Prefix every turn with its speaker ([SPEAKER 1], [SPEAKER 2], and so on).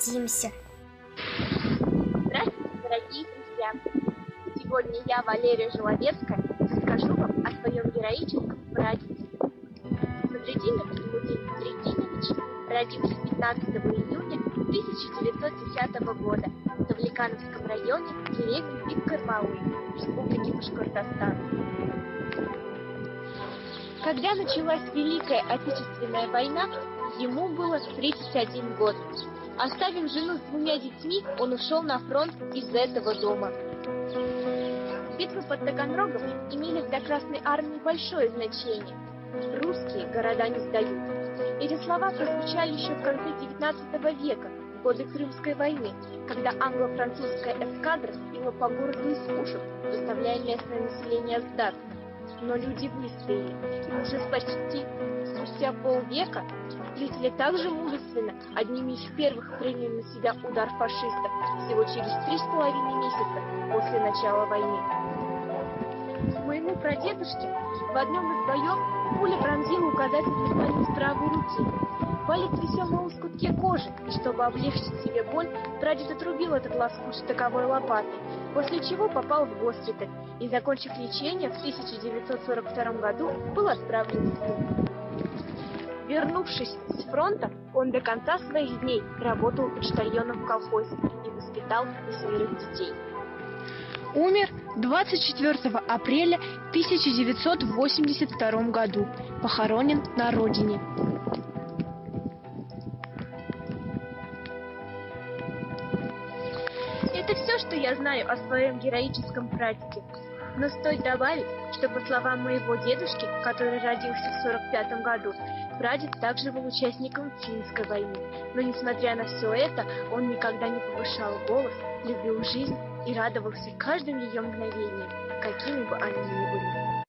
[SPEAKER 1] насладимся.
[SPEAKER 2] Здравствуйте, дорогие друзья! Сегодня я, Валерия Желовецкая, расскажу вам о своем героическом прадеде. Садриддин Абдулмудин Садриддинович родился 15 июня 1910 года в Давлекановском районе деревни Бик-Кармалый, Республики Башкортостан. Когда началась Великая Отечественная война, ему было 31 год. Оставив жену с 2 детьми, он ушел на фронт из этого дома. Битвы под Таганрогом имели для Красной Армии большое значение. Русские города не сдают. Эти слова прозвучали еще в конце XIX века, в годы Крымской войны, когда англо-французская эскадра била по городу из пушек, заставляя местное население сдаться. Но люди выстояли, и уже спустя полвека жители также мужественно одними из первых приняли на себя удар фашистов всего через 3,5 месяца после начала войны. Моему прадедушке в одном из боев пуля пронзила указательный палец правой руки. Палец висел на лоскутке кожи, и чтобы облегчить себе боль, прадед отрубил этот лоскут штыковой лопатой, после чего попал в госпиталь и, закончив лечение, в 1942 году был отправлен в Крым. Вернувшись с фронта, он до конца своих дней работал почтальоном в колхозе и воспитал 7 детей.
[SPEAKER 3] Умер 24 апреля 1982 году. Похоронен на родине.
[SPEAKER 2] Это все, что я знаю о своем героическом прадеде. Но стоит добавить, что по словам моего дедушки, который родился в 1945 году, прадед также был участником Финской войны. Но несмотря на все это, он никогда не повышал голос, любил жизнь и радовался каждым ее мгновением, какими бы они ни были.